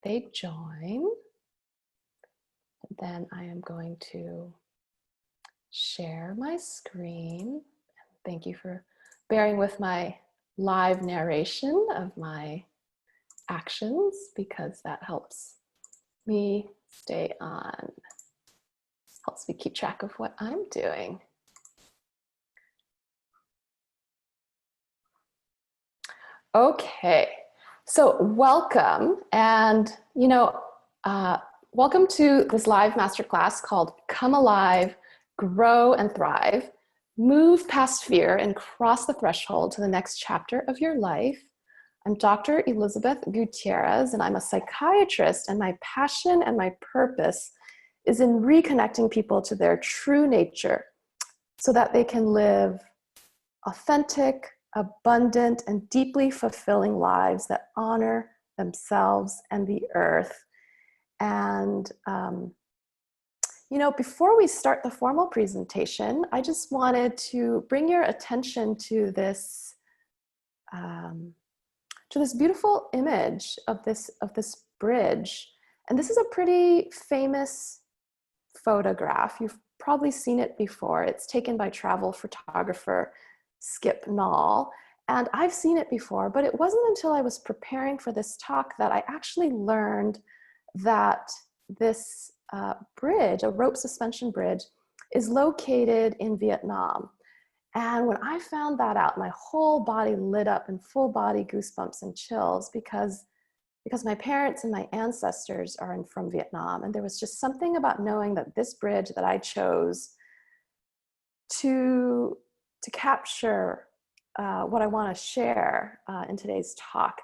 they join, then I am going to share my screen. Thank you for bearing with my live narration of my actions because that helps me stay on, helps me keep track of what I'm doing. Okay, so welcome, and welcome to this live masterclass called Come Alive, Grow and Thrive, Move Past Fear and Cross the Threshold to the Next Chapter of Your Life. I'm Dr. Elizabeth Gutierrez, and I'm a psychiatrist, and my passion and my purpose is in reconnecting people to their true nature so that they can live authentic, abundant, and deeply fulfilling lives that honor themselves and the earth. And, before we start the formal presentation, I just wanted to bring your attention to this beautiful image of this bridge. And this is a pretty famous photograph. You've probably seen it before. It's taken by travel photographer Skip Nall. And I've seen it before, but it wasn't until I was preparing for this talk that I actually learned that this bridge, a rope suspension bridge, is located in Vietnam. And when I found that out, my whole body lit up in full body goosebumps and chills because my parents and my ancestors are from Vietnam. And there was just something about knowing that this bridge that I chose to capture what I want to share in today's talk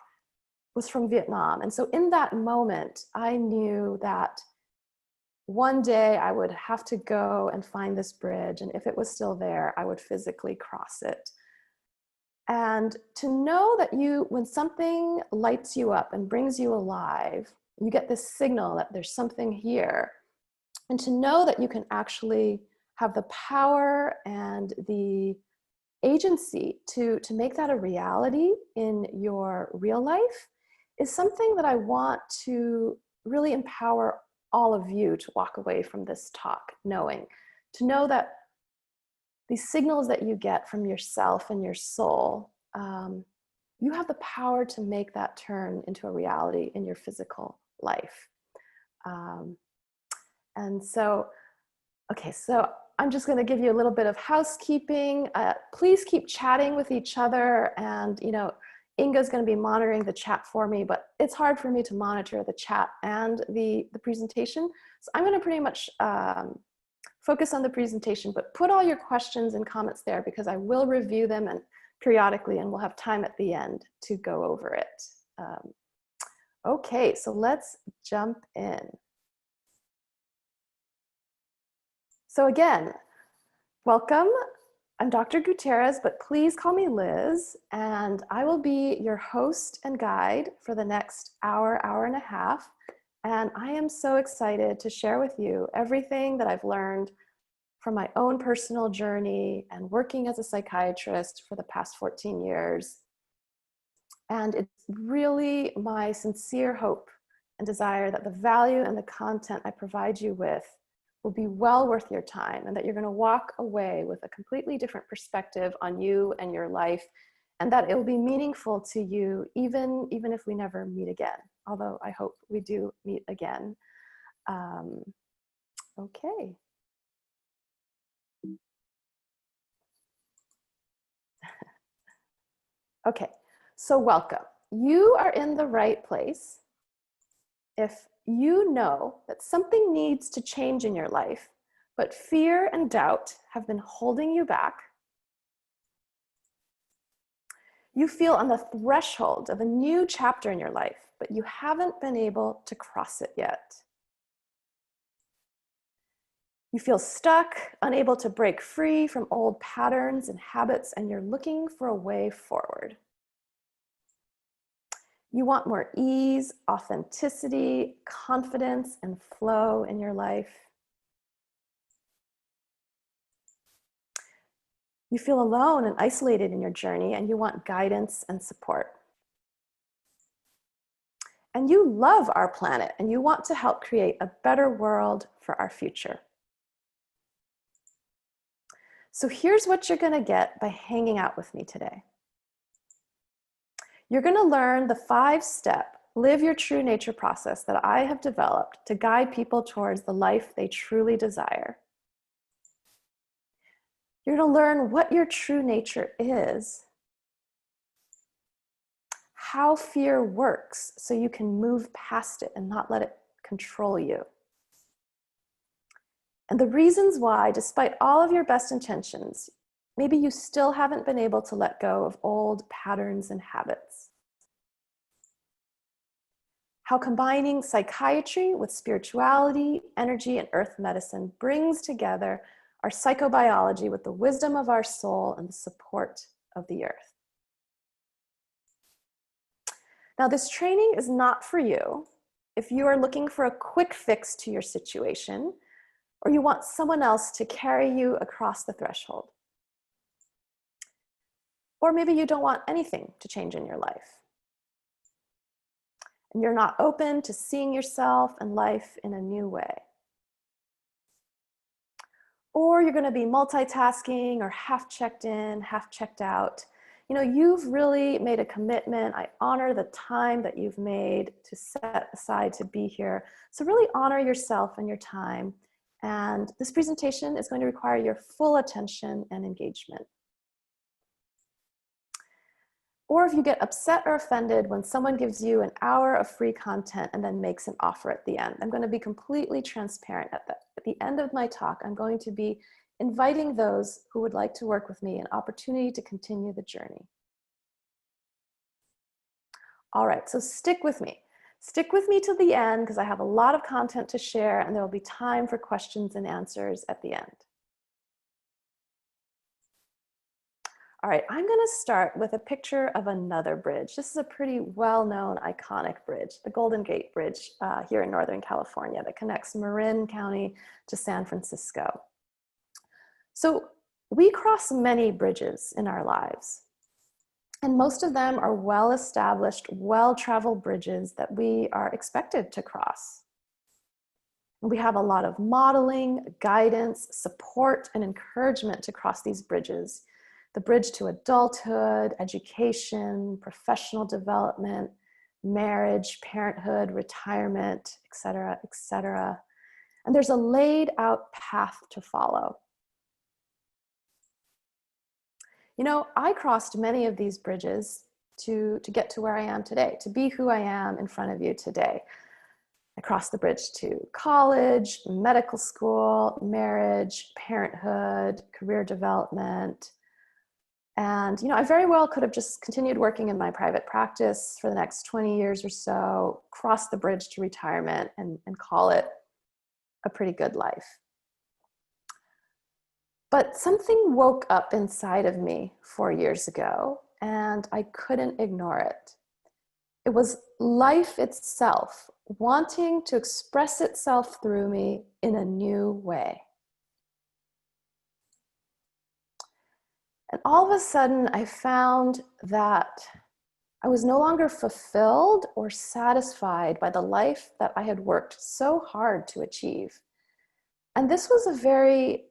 was from Vietnam. And so in that moment, I knew that one day I would have to go and find this bridge. And if it was still there, I would physically cross it. And to know that when something lights you up and brings you alive, you get this signal that there's something here. And to know that you can actually have the power and the agency to make that a reality in your real life is something that I want to really empower all of you to walk away from this talk knowing. To know that these signals that you get from yourself and your soul, you have the power to make that turn into a reality in your physical life. And so, okay, so I'm just going to give you a little bit of housekeeping. Please keep chatting with each other, and Inga's going to be monitoring the chat for me, but it's hard for me to monitor the chat and the presentation. So I'm going to pretty much focus on the presentation, but put all your questions and comments there because I will review them and periodically, and we'll have time at the end to go over it. Okay, so let's jump in. So again, welcome. I'm Dr. Gutierrez, but please call me Liz, and I will be your host and guide for the next hour, hour and a half. And I am so excited to share with you everything that I've learned from my own personal journey and working as a psychiatrist for the past 14 years. And it's really my sincere hope and desire that the value and the content I provide you with will be well worth your time, and that you're going to walk away with a completely different perspective on you and your life, and that it will be meaningful to you even if we never meet again, although I hope we do meet again. Okay. Okay, so welcome. You are in the right place if you know that something needs to change in your life, but fear and doubt have been holding you back. You feel on the threshold of a new chapter in your life, but you haven't been able to cross it yet. You feel stuck, unable to break free from old patterns and habits, and you're looking for a way forward. You want more ease, authenticity, confidence, and flow in your life. You feel alone and isolated in your journey, and you want guidance and support. and you love our planet and you want to help create a better world for our future. So here's what you're going to get by hanging out with me today. You're going to learn the 5-step live your true nature process that I have developed to guide people towards the life they truly desire. You're going to learn what your true nature is, how fear works so you can move past it and not let it control you, and the reasons why, despite all of your best intentions, maybe you still haven't been able to let go of old patterns and habits. How combining psychiatry with spirituality, energy, and earth medicine brings together our psychobiology with the wisdom of our soul and the support of the earth. Now, this training is not for you if you are looking for a quick fix to your situation, or you want someone else to carry you across the threshold. Or maybe you don't want anything to change in your life, and you're not open to seeing yourself and life in a new way. Or you're going to be multitasking or half checked in, half checked out. You know, you've really made a commitment. I honor the time that you've made to set aside to be here. So really honor yourself and your time. And this presentation is going to require your full attention and engagement. Or if you get upset or offended when someone gives you an hour of free content and then makes an offer at the end, I'm going to be completely transparent at the end of my talk. I'm going to be inviting those who would like to work with me an opportunity to continue the journey. All right, so stick with me. Stick with me till the end because I have a lot of content to share and there will be time for questions and answers at the end. All right, I'm going to start with a picture of another bridge. This is a pretty well-known, iconic bridge, the Golden Gate Bridge here in Northern California that connects Marin County to San Francisco. So we cross many bridges in our lives, and most of them are well-established, well-traveled bridges that we are expected to cross. We have a lot of modeling, guidance, support, and encouragement to cross these bridges. The bridge to adulthood, education, professional development, marriage, parenthood, retirement, et cetera, et cetera. And there's a laid out path to follow. You know, I crossed many of these bridges to get to where I am today, to be who I am in front of you today. I crossed the bridge to college, medical school, marriage, parenthood, career development. And, you know, I very well could have just continued working in my private practice for the next 20 years or so, cross the bridge to retirement and call it a pretty good life. But something woke up inside of me 4 years ago, and I couldn't ignore it. It was life itself wanting to express itself through me in a new way. And all of a sudden, I found that I was no longer fulfilled or satisfied by the life that I had worked so hard to achieve. And this was a very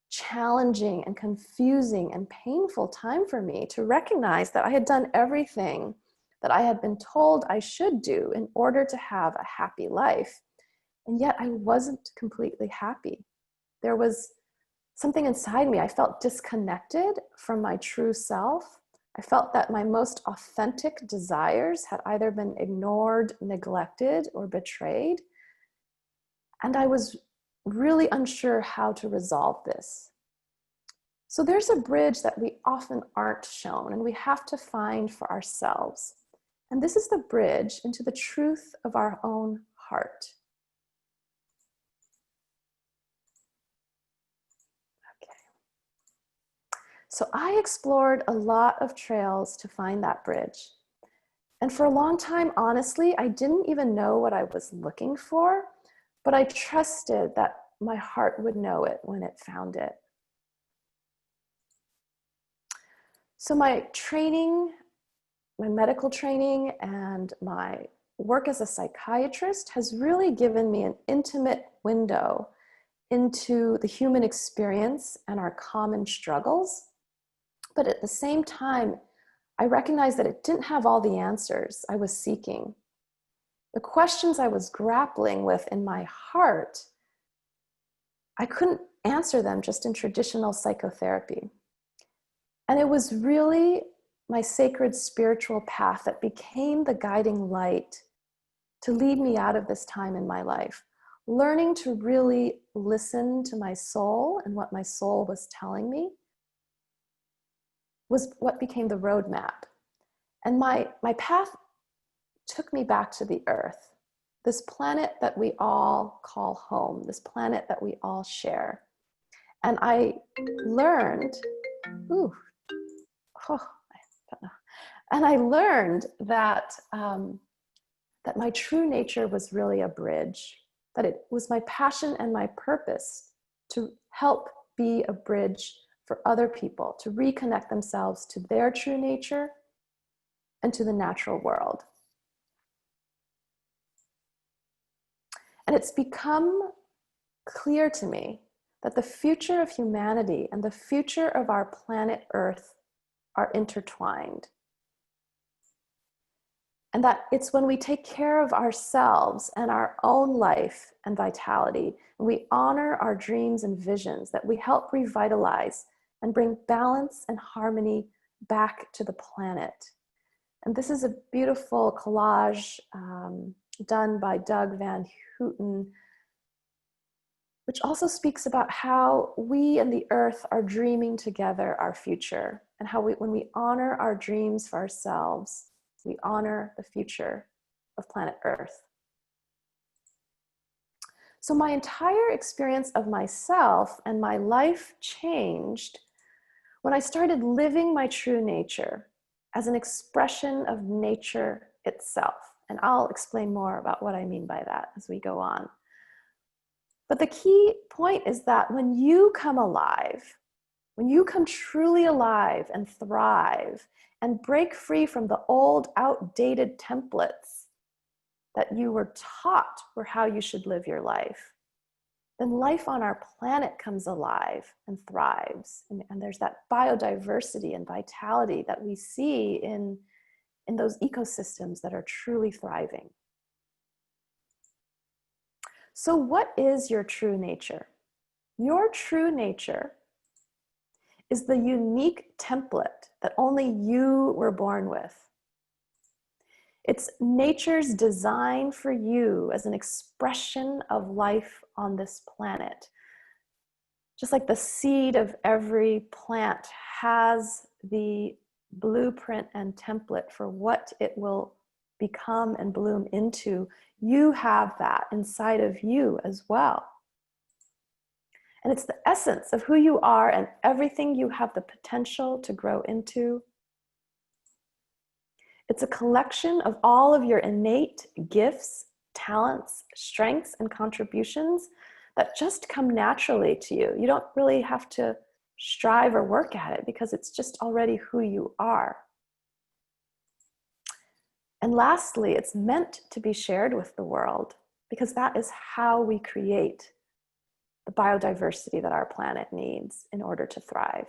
challenging and confusing and painful time for me to recognize that I had done everything that I had been told I should do in order to have a happy life. And yet I wasn't completely happy. There was something inside me. I felt disconnected from my true self. I felt that my most authentic desires had either been ignored, neglected, or betrayed. And I was really unsure how to resolve this. So there's a bridge that we often aren't shown and we have to find for ourselves. And this is the bridge into the truth of our own heart. So I explored a lot of trails to find that bridge. And for a long time, honestly, I didn't even know what I was looking for, but I trusted that my heart would know it when it found it. So my training, my medical training and my work as a psychiatrist has really given me an intimate window into the human experience and our common struggles. But at the same time, I recognized that it didn't have all the answers I was seeking. The questions I was grappling with in my heart, I couldn't answer them just in traditional psychotherapy. And it was really my sacred spiritual path that became the guiding light to lead me out of this time in my life. Learning to really listen to my soul and what my soul was telling me was what became the roadmap. And my path took me back to the earth, this planet that we all call home, this planet that we all share. And I learned, and I learned that, that my true nature was really a bridge, that it was my passion and my purpose to help be a bridge for other people, to reconnect themselves to their true nature and to the natural world. And it's become clear to me that the future of humanity and the future of our planet Earth are intertwined. And that it's when we take care of ourselves and our own life and vitality, and we honor our dreams and visions, that we help revitalize and bring balance and harmony back to the planet. And this is a beautiful collage done by Doug Van Houten, which also speaks about how we and the earth are dreaming together our future, and how when we honor our dreams for ourselves, we honor the future of planet Earth. So my entire experience of myself and my life changed when I started living my true nature as an expression of nature itself. And I'll explain more about what I mean by that as we go on. But the key point is that when you come alive, when you come truly alive and thrive and break free from the old, outdated templates that you were taught were how you should live your life, then life on our planet comes alive and thrives. And there's that biodiversity and vitality that we see in those ecosystems that are truly thriving. So what is your true nature? Your true nature is the unique template that only you were born with. It's nature's design for you as an expression of life on this planet. Just like the seed of every plant has the blueprint and template for what it will become and bloom into, you have that inside of you as well. And it's the essence of who you are and everything you have the potential to grow into. It's a collection of all of your innate gifts, talents, strengths, and contributions that just come naturally to you. You don't really have to strive or work at it because it's just already who you are. And lastly, it's meant to be shared with the world because that is how we create the biodiversity that our planet needs in order to thrive.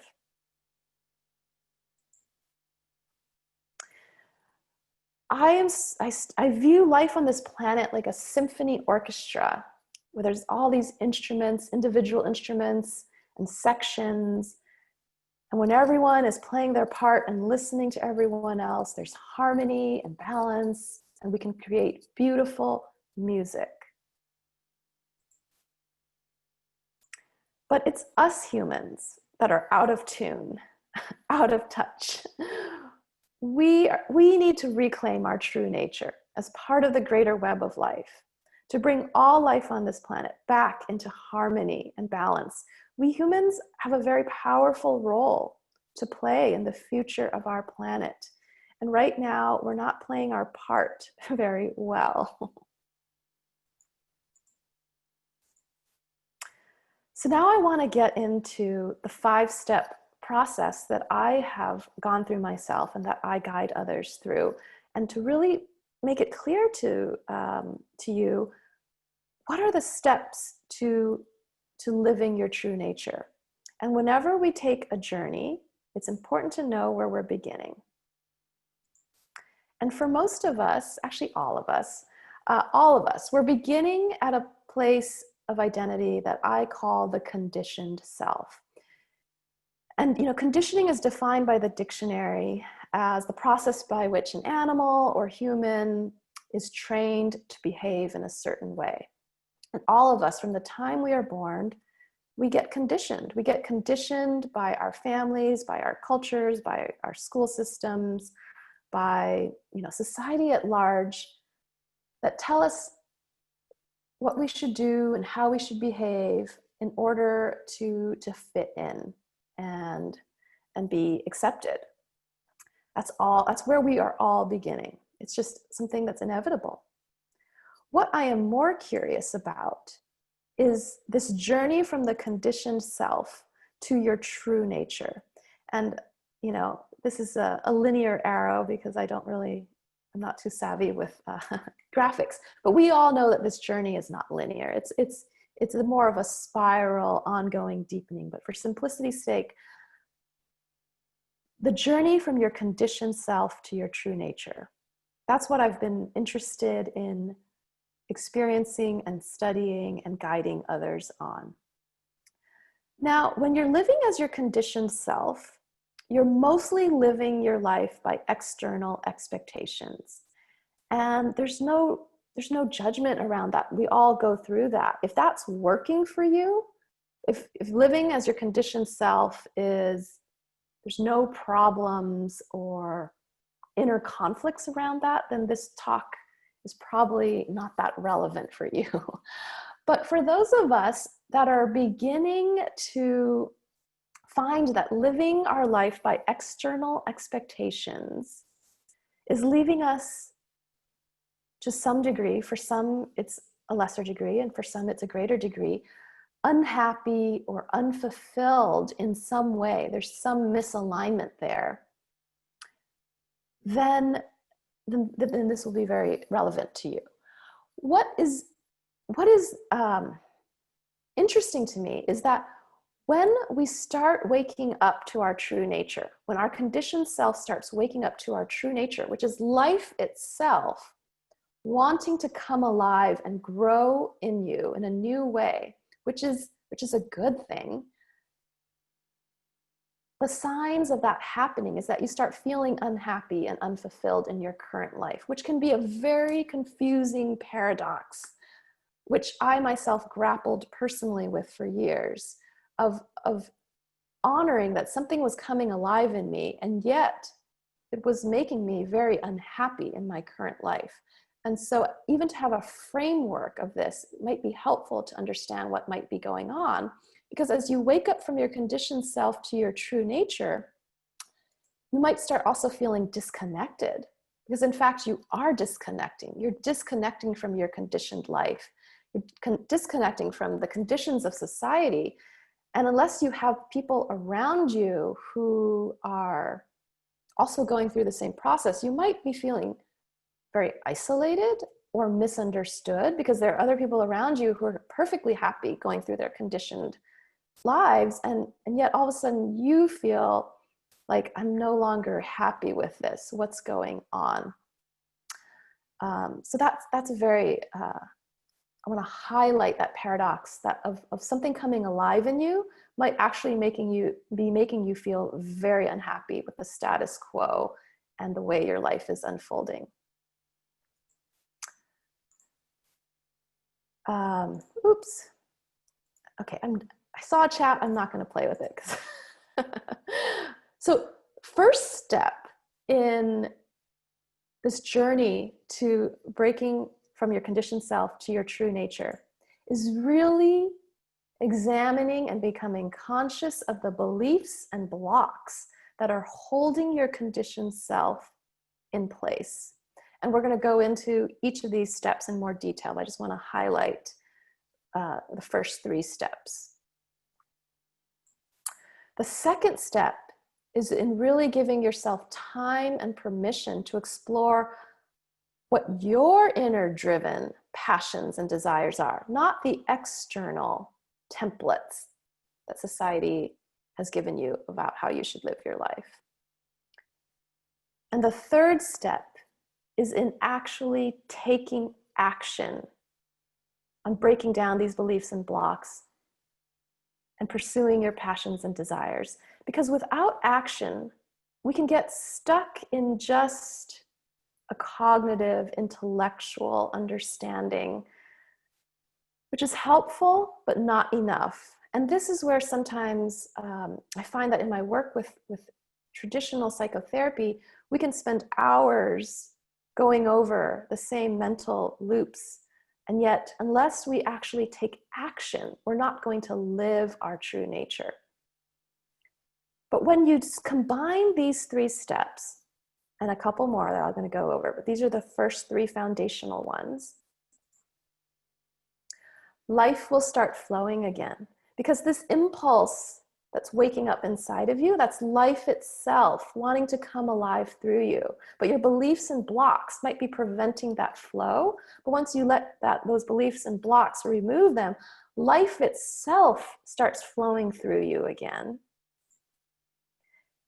I view life on this planet like a symphony orchestra where there's all these instruments, individual instruments and sections. And when everyone is playing their part and listening to everyone else, there's harmony and balance, and we can create beautiful music. But it's us humans that are out of tune, out of touch. We need to reclaim our true nature as part of the greater web of life, to bring all life on this planet back into harmony and balance. We humans have a very powerful role to play in the future of our planet. And right now, we're not playing our part very well. So now I want to get into the 5-step process that I have gone through myself and that I guide others through, and to really make it clear to you, what are the steps to living your true nature? And whenever we take a journey, it's important to know where we're beginning. And for most of us, actually all of us, we're beginning at a place of identity that I call the conditioned self. And conditioning is defined by the dictionary as the process by which an animal or human is trained to behave in a certain way. And all of us, from the time we are born, we get conditioned. We get conditioned by our families, by our cultures, by our school systems, by society at large, that tell us what we should do and how we should behave in order to fit in and be accepted. That's where we are all beginning. It's just something that's inevitable. What I am more curious about is this journey from the conditioned self to your true nature. And this is a linear arrow because I'm not too savvy with graphics, but we all know that this journey is not linear. It's more of a spiral, ongoing deepening. But for simplicity's sake, the journey from your conditioned self to your true nature, that's what I've been interested in experiencing and studying and guiding others on. Now, when you're living as your conditioned self, you're mostly living your life by external expectations. And there's no judgment around that. We all go through that. If that's working for you, if living as your conditioned self there's no problems or inner conflicts around that, then this talk is probably not that relevant for you. But for those of us that are beginning to find that living our life by external expectations is leaving us, to some degree, for some it's a lesser degree, and for some it's a greater degree, unhappy or unfulfilled in some way, there's some misalignment there, then this will be very relevant to you. What is interesting to me is that when we start waking up to our true nature, when our conditioned self starts waking up to our true nature, which is life itself, wanting to come alive and grow in you in a new way, which is a good thing, the signs of that happening is that you start feeling unhappy and unfulfilled in your current life, which can be a very confusing paradox, which I myself grappled personally with for years, of honoring that something was coming alive in me, and yet it was making me very unhappy in my current life. And so even to have a framework of this might be helpful to understand what might be going on, because as you wake up from your conditioned self to your true nature, you might start also feeling disconnected, because in fact you are disconnecting. You're disconnecting from your conditioned life. You're disconnecting from the conditions of society. And unless you have people around you who are also going through the same process, you might be feeling very isolated or misunderstood, because there are other people around you who are perfectly happy going through their conditioned lives, and yet all of a sudden you feel like, I'm no longer happy with this. What's going on? So that's a very, I want to highlight that paradox that of something coming alive in you might actually making you feel very unhappy with the status quo and the way your life is unfolding. Oops. Okay, I saw a chat. I'm not going to play with it. So first step in this journey to breaking from your conditioned self to your true nature is really examining and becoming conscious of the beliefs and blocks that are holding your conditioned self in place. And we're going to go into each of these steps in more detail. I just want to highlight the first 3 steps. The second step is in really giving yourself time and permission to explore what your inner driven passions and desires are, not the external templates that society has given you about how you should live your life. And the third step is in actually taking action on breaking down these beliefs and blocks and pursuing your passions and desires. Because without action, we can get stuck in just a cognitive, intellectual understanding, which is helpful, but not enough. And this is where sometimes I find that in my work with traditional psychotherapy, we can spend hours going over the same mental loops. And yet, unless we actually take action, we're not going to live our true nature. But when you combine these 3 steps, and a couple more that I'm going to go over, but these are the first 3 foundational ones, life will start flowing again. Because this impulse that's waking up inside of you, that's life itself wanting to come alive through you. But your beliefs and blocks might be preventing that flow. But once you let those beliefs and blocks, remove them, life itself starts flowing through you again.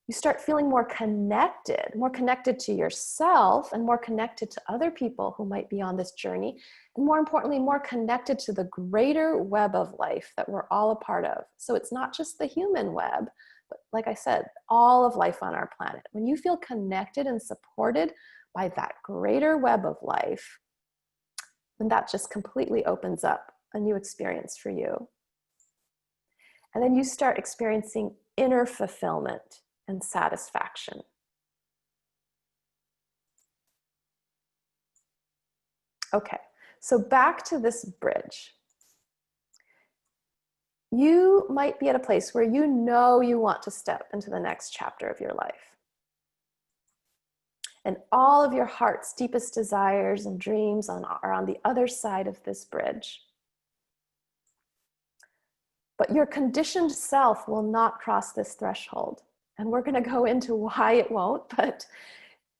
You start feeling more connected to yourself and more connected to other people who might be on this journey. And more importantly, more connected to the greater web of life that we're all a part of. So it's not just the human web, but like I said, all of life on our planet. When you feel connected and supported by that greater web of life, then that just completely opens up a new experience for you. And then you start experiencing inner fulfillment and satisfaction. Okay, so back to this bridge. You might be at a place where you know you want to step into the next chapter of your life. And all of your heart's deepest desires and dreams are on the other side of this bridge. But your conditioned self will not cross this threshold. And we're going to go into why it won't, but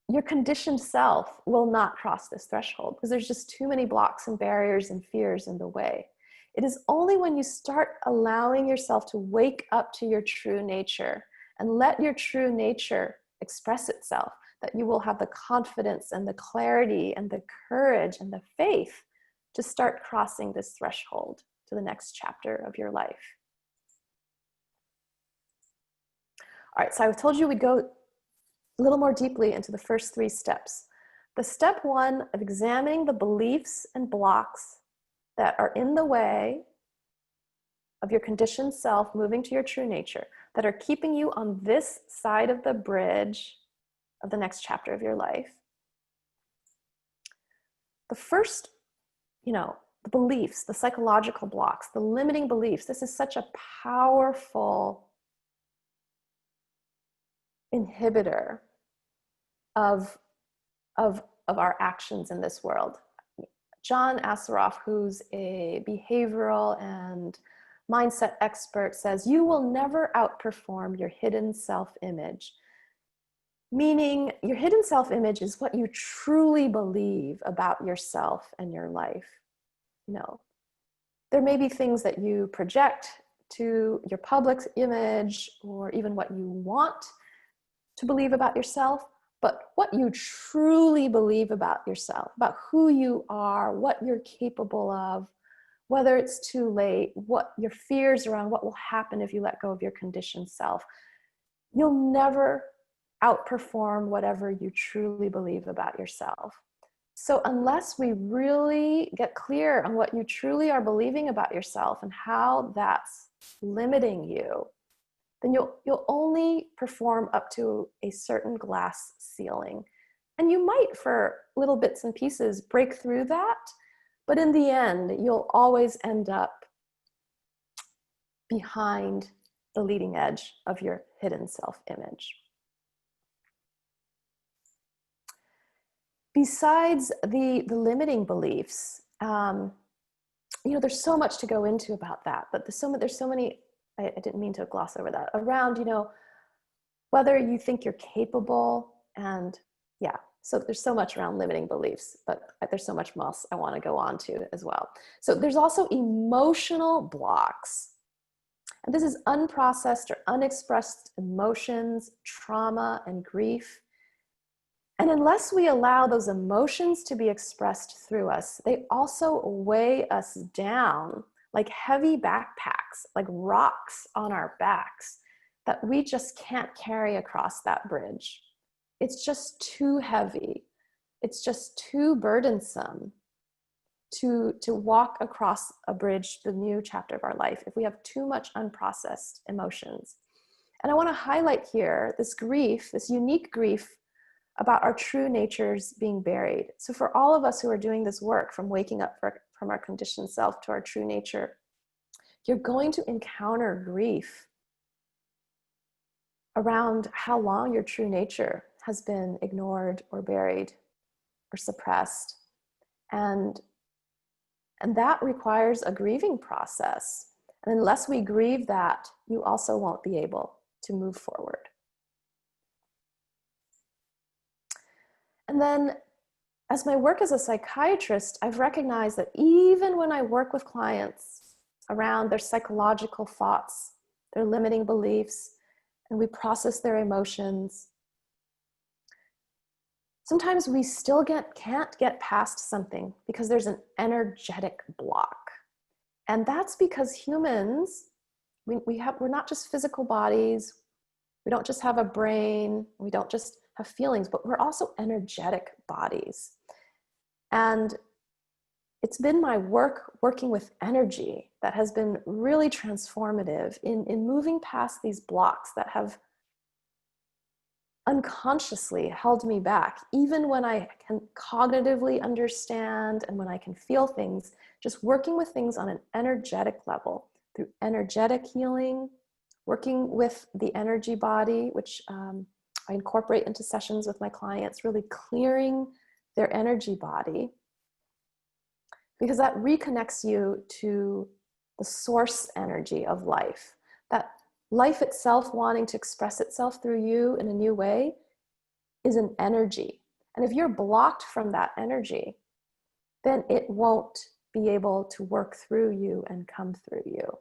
your conditioned self will not cross this threshold because there's just too many blocks and barriers and fears in the way. It is only when you start allowing yourself to wake up to your true nature and let your true nature express itself that you will have the confidence and the clarity and the courage and the faith to start crossing this threshold to the next chapter of your life. All right, so I told you we'd go a little more deeply into the first 3 steps. The step 1 of examining the beliefs and blocks that are in the way of your conditioned self moving to your true nature, that are keeping you on this side of the bridge of the next chapter of your life. The first, the beliefs, the psychological blocks, the limiting beliefs, this is such a powerful inhibitor of our actions in this world. John Assaraf, who's a behavioral and mindset expert, says, you will never outperform your hidden self-image. Meaning your hidden self-image is what you truly believe about yourself and your life. There may be things that you project to your public image or even what you want to believe about yourself, but what you truly believe about yourself, about who you are, what you're capable of, whether it's too late, what your fears around what will happen if you let go of your conditioned self. You'll never outperform whatever you truly believe about yourself. So unless we really get clear on what you truly are believing about yourself and how that's limiting you, then you'll only perform up to a certain glass ceiling. And you might, for little bits and pieces, break through that, but in the end, you'll always end up behind the leading edge of your hidden self-image. Besides the limiting beliefs, there's so much to go into about that, but there's so many, I didn't mean to gloss over that, around, whether you think you're capable, and So there's so much around limiting beliefs, but there's so much else I want to go on to as well. So there's also emotional blocks. And this is unprocessed or unexpressed emotions, trauma, and grief. And unless we allow those emotions to be expressed through us, they also weigh us down like heavy backpacks, like rocks on our backs that we just can't carry across that bridge. It's just too heavy. It's just too burdensome to walk across a bridge, the new chapter of our life, if we have too much unprocessed emotions. And I want to highlight here this grief, this unique grief about our true natures being buried. So for all of us who are doing this work, from waking up from our conditioned self to our true nature, you're going to encounter grief around how long your true nature has been ignored or buried or suppressed. And that requires a grieving process. And unless we grieve that, you also won't be able to move forward. And then as my work as a psychiatrist, I've recognized that even when I work with clients around their psychological thoughts, their limiting beliefs, and we process their emotions, sometimes we still can't get past something because there's an energetic block. And that's because humans, we're not just physical bodies, we don't just have a brain, we don't just have feelings, but we're also energetic bodies. And it's been my working with energy that has been really transformative in moving past these blocks that have unconsciously held me back. Even when I can cognitively understand and when I can feel things, just working with things on an energetic level through energetic healing, working with the energy body, which I incorporate into sessions with my clients, really clearing their energy body, because that reconnects you to the source energy of life. That life itself wanting to express itself through you in a new way is an energy. And if you're blocked from that energy, then it won't be able to work through you and come through you.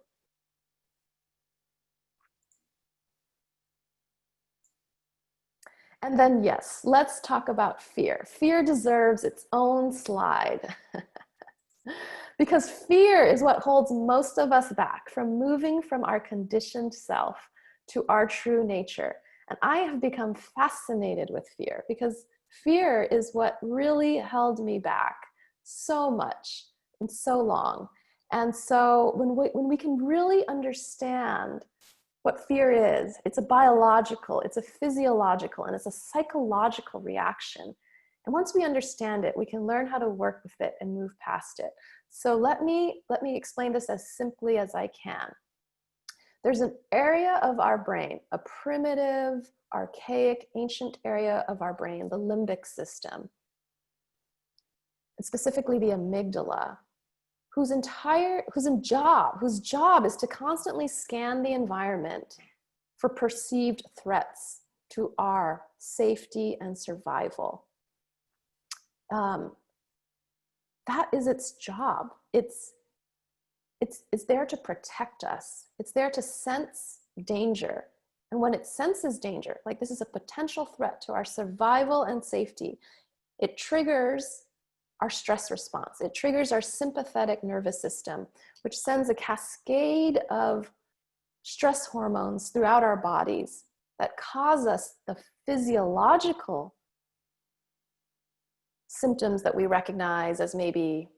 And then, yes, let's talk about fear. Fear deserves its own slide. Because fear is what holds most of us back from moving from our conditioned self to our true nature. And I have become fascinated with fear because fear is what really held me back so much and so long. And so when we can really understand what fear is, it's a biological, it's a physiological, and it's a psychological reaction. And once we understand it, we can learn how to work with it and move past it. So let me explain this as simply as I can. There's an area of our brain, a primitive, archaic, ancient area of our brain, the limbic system, and specifically the amygdala, whose job is to constantly scan the environment for perceived threats to our safety and survival. That is its job. It's there to protect us. It's there to sense danger. And when it senses danger, like this is a potential threat to our survival and safety, it triggers our stress response. It triggers our sympathetic nervous system, which sends a cascade of stress hormones throughout our bodies that cause us the physiological symptoms that we recognize as maybe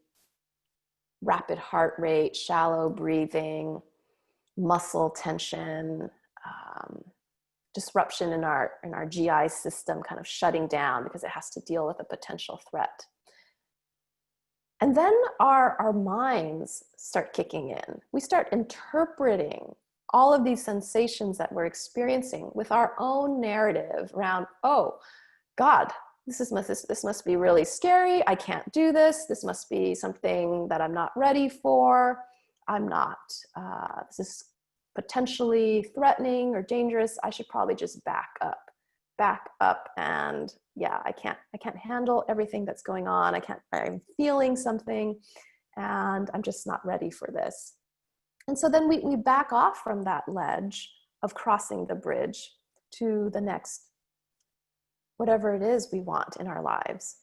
rapid heart rate, shallow breathing, muscle tension, disruption in our GI system kind of shutting down because it has to deal with a potential threat. And then our minds start kicking in. We start interpreting all of these sensations that we're experiencing with our own narrative around, oh, God, this must be really scary. I can't do this. This must be something that I'm not ready for. This is potentially threatening or dangerous. I should probably just back up. back up, and yeah, I can't handle everything that's going on. I'm feeling something, and I'm just not ready for this. And so then we back off from that ledge of crossing the bridge to the next, whatever it is we want in our lives.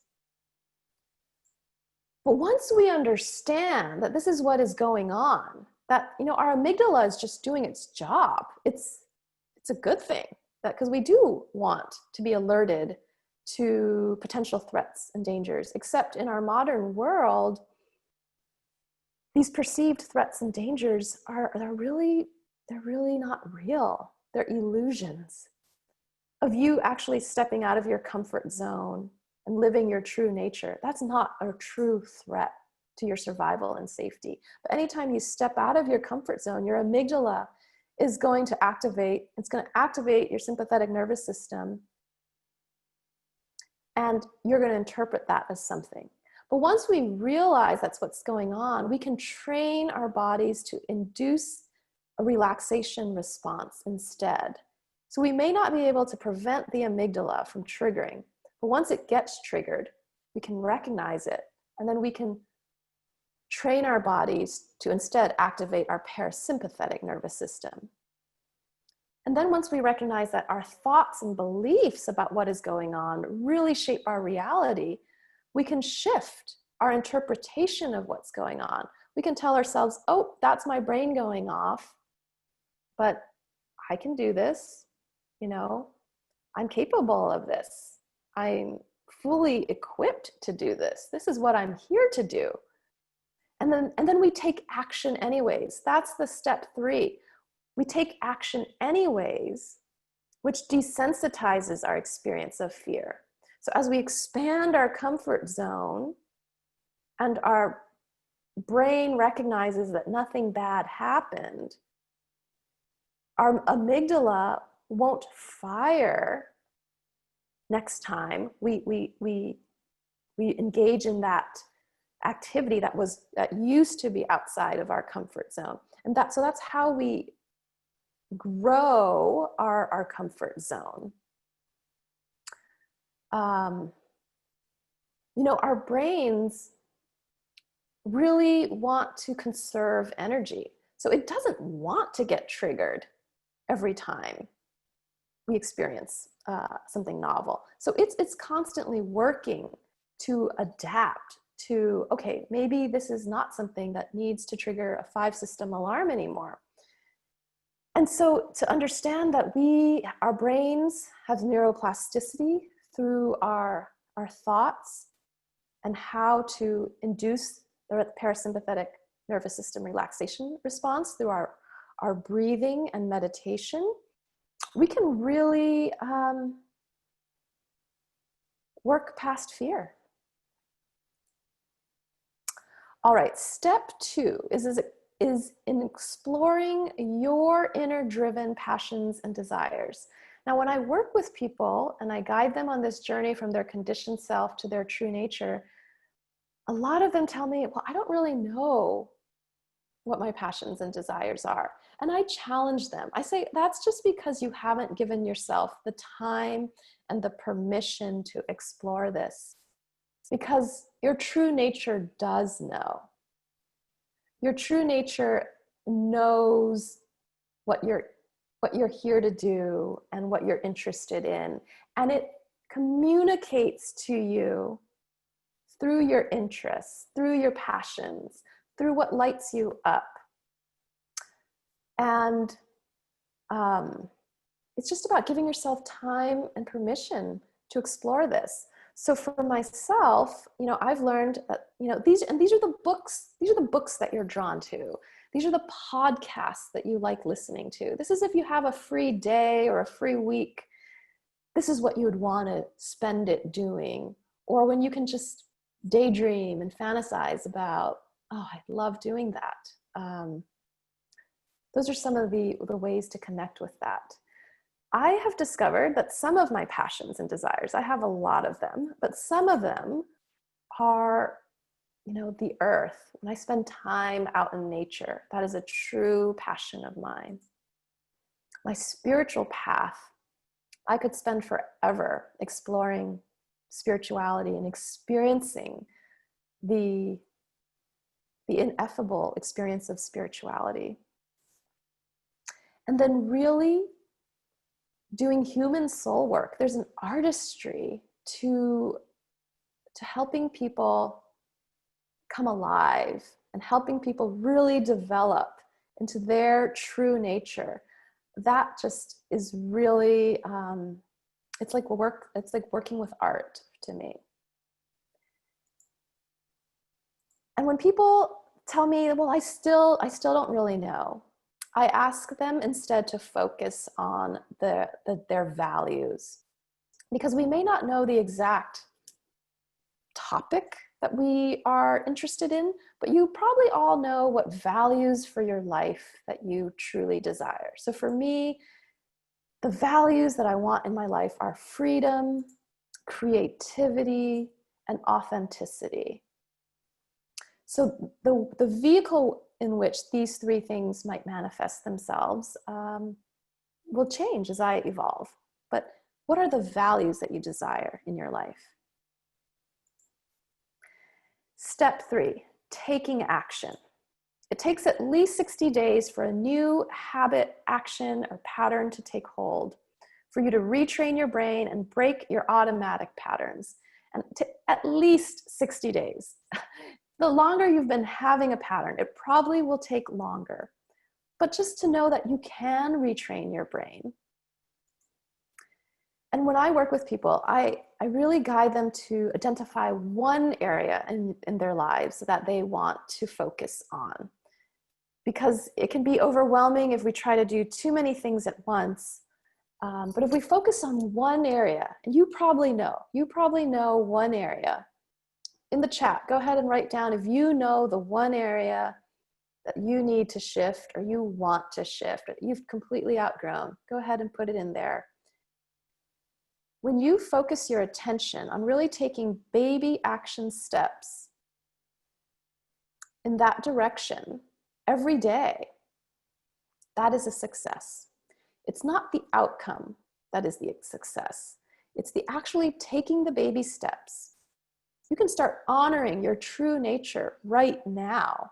But once we understand that this is what is going on, that, our amygdala is just doing its job, it's a good thing, that because we do want to be alerted to potential threats and dangers, except in our modern world, these perceived threats and dangers they're really not real. They're illusions of you actually stepping out of your comfort zone and living your true nature. That's not a true threat to your survival and safety. But anytime you step out of your comfort zone, your amygdala is going to activate. It's going to activate your sympathetic nervous system, and you're going to interpret that as something. But once we realize that's what's going on, we can train our bodies to induce a relaxation response instead. So we may not be able to prevent the amygdala from triggering, but once it gets triggered, we can recognize it, and then we can train our bodies to instead activate our parasympathetic nervous system. And then once we recognize that our thoughts and beliefs about what is going on really shape our reality, we can shift our interpretation of what's going on. We can tell ourselves, oh, that's my brain going off, but I can do this. I'm capable of this. I'm fully equipped to do this. This is what I'm here to do. And then we take action anyways. That's the step 3. We take action anyways, which desensitizes our experience of fear. So as we expand our comfort zone and our brain recognizes that nothing bad happened, our amygdala won't fire next time we engage in that activity that used to be outside of our comfort zone. And so that's how we grow our comfort zone. Our brains really want to conserve energy. So it doesn't want to get triggered every time we experience something novel. So it's constantly working to adapt to, okay, maybe this is not something that needs to trigger a 5-system alarm anymore. And so to understand that our brains have neuroplasticity through our thoughts and how to induce the parasympathetic nervous system relaxation response through our breathing and meditation, we can really work past fear. All right, step 2 is in exploring your inner driven passions and desires. Now, when I work with people and I guide them on this journey from their conditioned self to their true nature, a lot of them tell me, well, I don't really know what my passions and desires are. And I challenge them. I say, that's just because you haven't given yourself the time and the permission to explore this. Because your true nature does know. Your true nature knows what you're here to do and what you're interested in. And it communicates to you through your interests, through your passions, through what lights you up. And it's just about giving yourself time and permission to explore this. So for myself, I've learned that, these are the books that you're drawn to. These are the podcasts that you like listening to. This is if you have a free day or a free week, this is what you would want to spend it doing. Or when you can just daydream and fantasize about, oh, I love doing that. Those are some of the ways to connect with that. I have discovered that some of my passions and desires, I have a lot of them, but some of them are, the earth. When I spend time out in nature, that is a true passion of mine. My spiritual path I could spend forever exploring spirituality and experiencing the ineffable experience of spirituality. And then really doing human soul work. There's an artistry to helping people come alive and helping people really develop into their true nature. That just is really, it's like working with art to me. And when people tell me, well, I still don't really know, I ask them instead to focus on their values, because we may not know the exact topic that we are interested in, but you probably all know what values for your life that you truly desire. So for me, the values that I want in my life are freedom, creativity, and authenticity. So the vehicle in which these three things might manifest themselves will change as I evolve. But what are the values that you desire in your life? Step 3, taking action. It takes at least 60 days for a new habit, action, or pattern to take hold, for you to retrain your brain and break your automatic patterns. And at least 60 days. The longer you've been having a pattern, it probably will take longer. But just to know that you can retrain your brain. And when I work with people, I really guide them to identify one area in their lives that they want to focus on. Because it can be overwhelming if we try to do too many things at once. But if we focus on one area, and you probably know one area. In the chat, go ahead and write down if you know the one area that you need to shift or you want to shift, or you've completely outgrown. Go ahead and put it in there. When you focus your attention on really taking baby action steps in that direction every day, that is a success. It's not the outcome that is the success. It's the actually taking the baby steps. You can start honoring your true nature right now.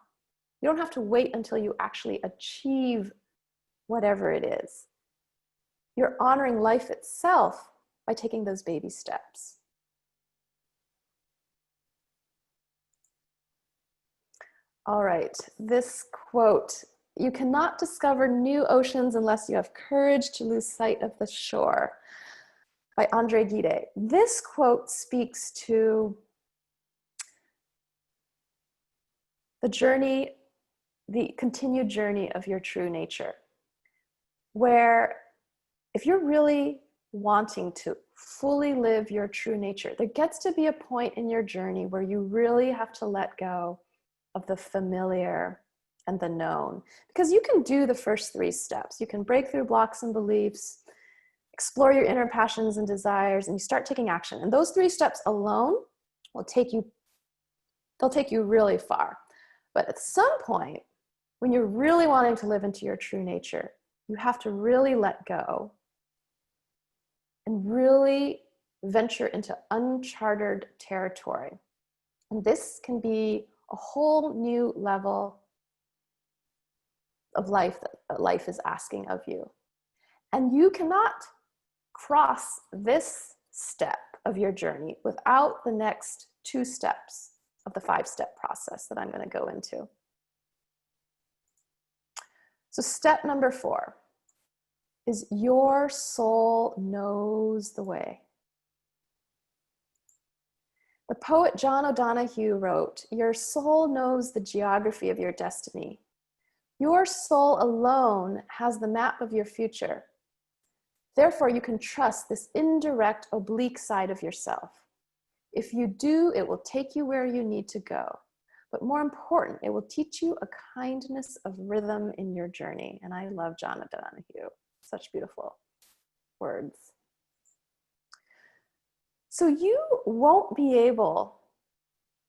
You don't have to wait until you actually achieve whatever it is. You're honoring life itself by taking those baby steps. All right, this quote, "You cannot discover new oceans unless you have courage to lose sight of the shore," by Andre Gide. This quote speaks to the journey, the continued journey of your true nature, where if you're really wanting to fully live your true nature, there gets to be a point in your journey where you really have to let go of the familiar and the known. Because you can do the first 3 steps. You can break through blocks and beliefs, explore your inner passions and desires, and you start taking action. And those 3 steps alone will take you really far. But at some point, when you're really wanting to live into your true nature, you have to really let go and really venture into uncharted territory. And this can be a whole new level of life that life is asking of you. And you cannot cross this step of your journey without the next 2 steps of the 5-step process that I'm going to go into. So step number 4 is your soul knows the way. The poet John O'Donohue wrote, "Your soul knows the geography of your destiny. Your soul alone has the map of your future. Therefore, you can trust this indirect, oblique side of yourself. If you do, it will take you where you need to go. But more important, it will teach you a kindness of rhythm in your journey." And I love John O'Donohue. Such beautiful words. So you won't be able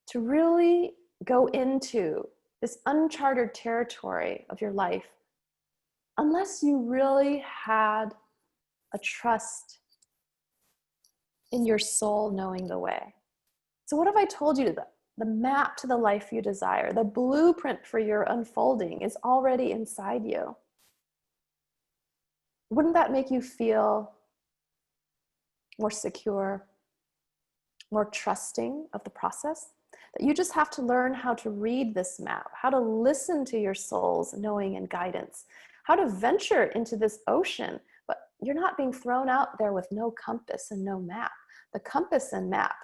to really go into this uncharted territory of your life unless you really had a trust in your soul knowing the way. So what have I told you? The map to the life you desire, the blueprint for your unfolding is already inside you. Wouldn't that make you feel more secure, more trusting of the process? That you just have to learn how to read this map, how to listen to your soul's knowing and guidance, how to venture into this ocean, but you're not being thrown out there with no compass and no map. The compass and map,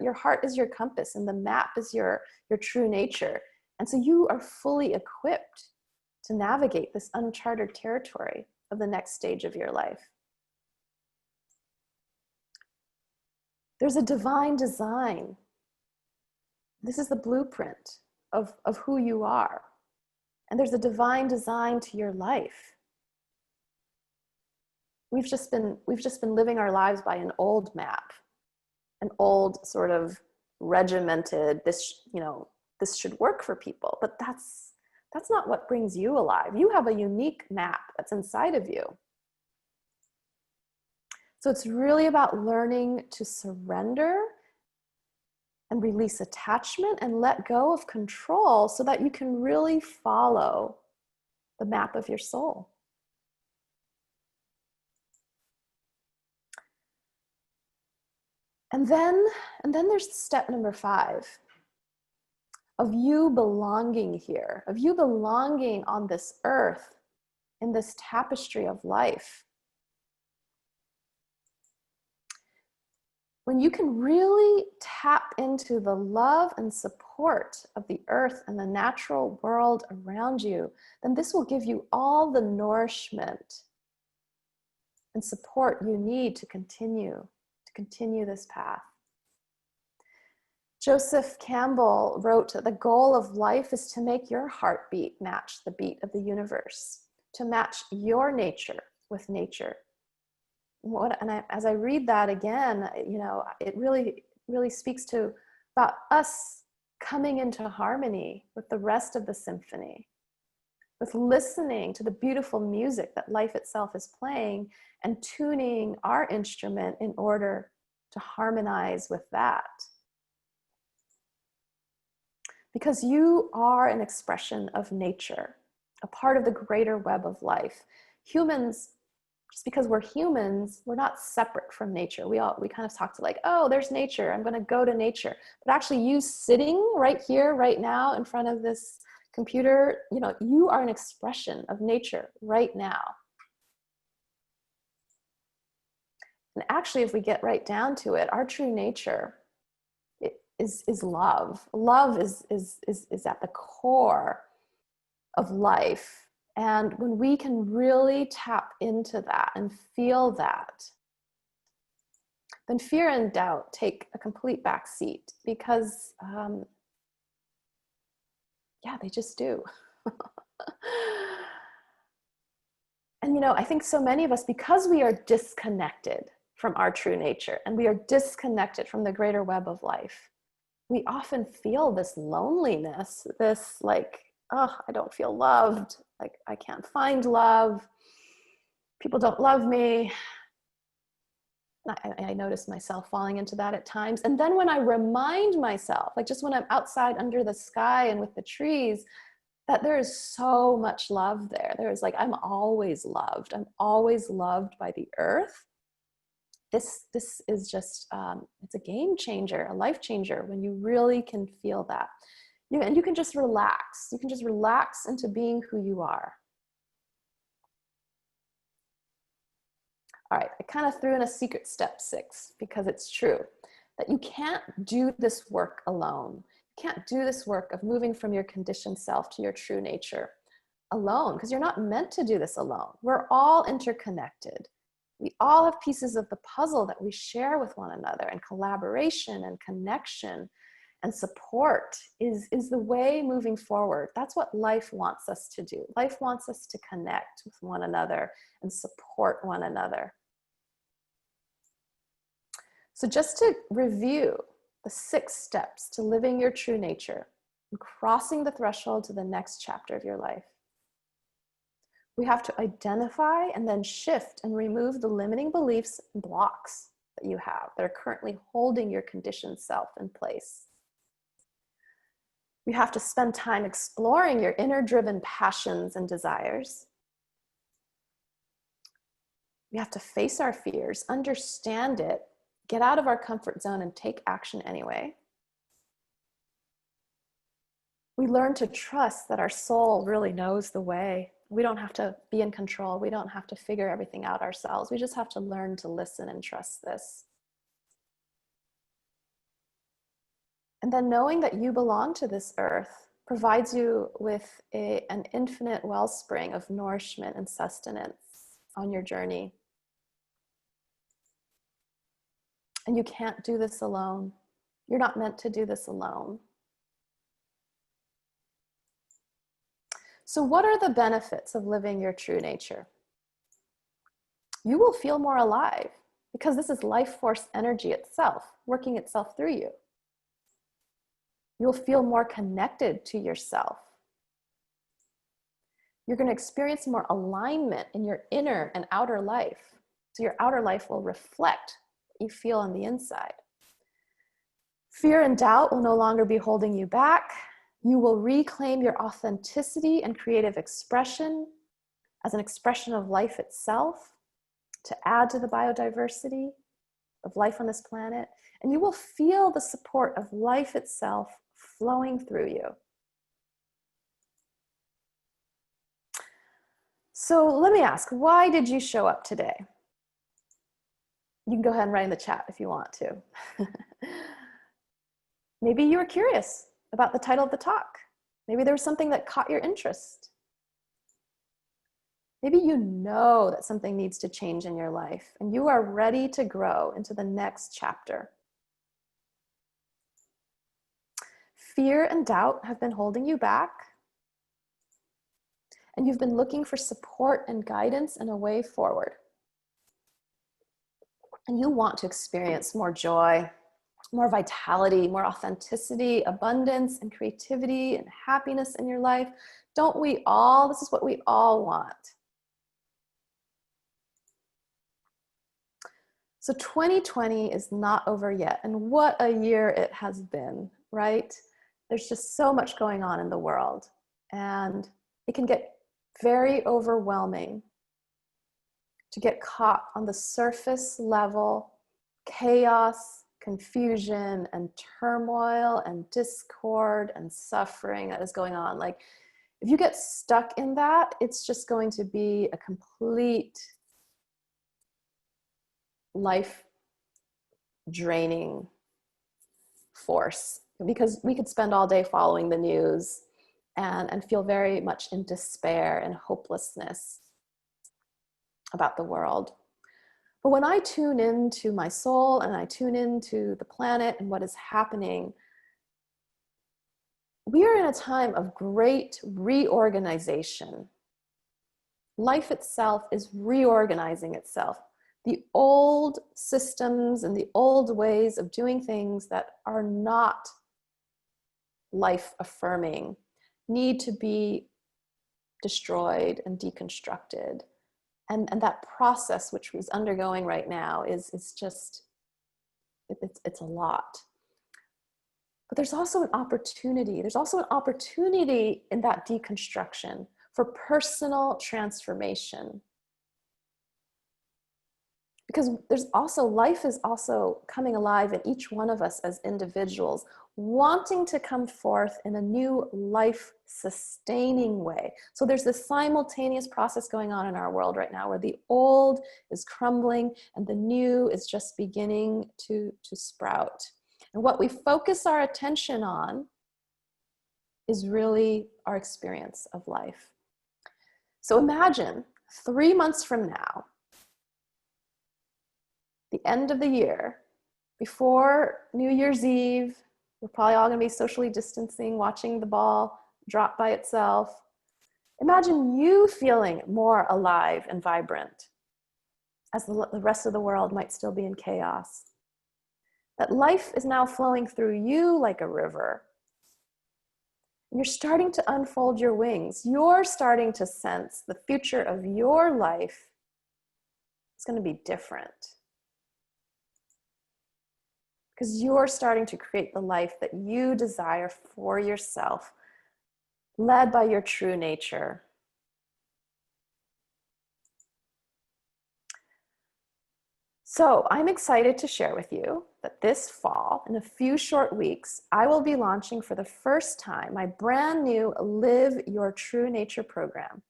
your heart is your compass, and the map is your true nature. And so you are fully equipped to navigate this uncharted territory of the next stage of your life. There's a divine design. This is the blueprint of who you are. And there's a divine design to your life. We've just been living our lives by an old map, an old sort of regimented, this should work for people, but that's not what brings you alive. You have a unique map that's inside of you. So it's really about learning to surrender and release attachment and let go of control so that you can really follow the map of your soul. And then there's step number 5 of you belonging here, of you belonging on this earth in this tapestry of life. When you can really tap into the love and support of the earth and the natural world around you, then this will give you all the nourishment and support you need to continue this path. Joseph Campbell wrote that the goal of life is to make your heartbeat match the beat of the universe, to match your nature with nature. As I read that again, it really speaks to about us coming into harmony with the rest of the symphony, with listening to the beautiful music that life itself is playing and tuning our instrument in order to harmonize with that. Because you are an expression of nature, a part of the greater web of life. Humans, just because we're humans, we're not separate from nature. We kind of talk to like, oh, there's nature, I'm going to go to nature. But actually you sitting right here, right now in front of this computer, you are an expression of nature right now. And actually, if we get right down to it, our true nature is love. Love is at the core of life. And when we can really tap into that and feel that, then fear and doubt take a complete back seat because, they just do. And, I think so many of us, because we are disconnected from our true nature and we are disconnected from the greater web of life, we often feel this loneliness, this like, oh, I don't feel loved. Like I can't find love. People don't love me. I notice myself falling into that at times. And then when I remind myself, like just when I'm outside under the sky and with the trees, that there is so much love there. There is like, I'm always loved. I'm always loved by the earth. This is just, it's a game changer, a life changer when you really can feel that. And you can just relax. You can just relax into being who you are. All right, I kind of threw in a secret step 6 because it's true that you can't do this work alone. You can't do this work of moving from your conditioned self to your true nature alone because you're not meant to do this alone. We're all interconnected. We all have pieces of the puzzle that we share with one another, and collaboration and connection and support is the way moving forward. That's what life wants us to do. Life wants us to connect with one another and support one another. So just to review the 6 steps to living your true nature and crossing the threshold to the next chapter of your life. We have to identify and then shift and remove the limiting beliefs and blocks that you have that are currently holding your conditioned self in place. We have to spend time exploring your inner driven passions and desires. We have to face our fears, understand it, get out of our comfort zone and take action anyway. We learn to trust that our soul really knows the way. We don't have to be in control. We don't have to figure everything out ourselves. We just have to learn to listen and trust this. And then knowing that you belong to this earth provides you with an infinite wellspring of nourishment and sustenance on your journey. And you can't do this alone. You're not meant to do this alone. So what are the benefits of living your true nature? You will feel more alive because this is life force energy itself, working itself through you. You'll feel more connected to yourself. You're going to experience more alignment in your inner and outer life. So your outer life will reflect what you feel on the inside. Fear and doubt will no longer be holding you back. You will reclaim your authenticity and creative expression as an expression of life itself to add to the biodiversity of life on this planet. And you will feel the support of life itself flowing through you. So let me ask, why did you show up today? You can go ahead and write in the chat if you want to. Maybe you were curious about the title of the talk. Maybe there was something that caught your interest. Maybe you know that something needs to change in your life and you are ready to grow into the next chapter. Fear and doubt have been holding you back, and you've been looking for support and guidance and a way forward. And you want to experience more joy, more vitality, more authenticity, abundance, and creativity and happiness in your life. Don't we all? This is what we all want. So 2020 is not over yet, and what a year it has been, right? There's just so much going on in the world, and it can get very overwhelming to get caught on the surface level chaos, confusion, and turmoil, and discord, and suffering that is going on. Like, if you get stuck in that, it's just going to be a complete life draining force, because we could spend all day following the news and feel very much in despair and hopelessness about the world. But when I tune into my soul and I tune into the planet and what is happening, we are in a time of great reorganization. Life itself is reorganizing itself. The old systems and the old ways of doing things that are not life affirming need to be destroyed and deconstructed. And that process, which is undergoing right now, is just, it's a lot. But there's also an opportunity. There's also an opportunity in that deconstruction for personal transformation. Because life is also coming alive in each one of us as individuals, wanting to come forth in a new life-sustaining way. So there's this simultaneous process going on in our world right now where the old is crumbling and the new is just beginning to sprout. And what we focus our attention on is really our experience of life. So imagine 3 months from now, the end of the year, before New Year's Eve, we're probably all going to be socially distancing, watching the ball drop by itself. Imagine you feeling more alive and vibrant as the rest of the world might still be in chaos. That life is now flowing through you like a river. You're starting to unfold your wings. You're starting to sense the future of your life is going to be different. because you're starting to create the life that you desire for yourself, led by your true nature. So I'm excited to share with you that this fall, in a few short weeks, I will be launching for the first time my brand new Live Your True Nature program,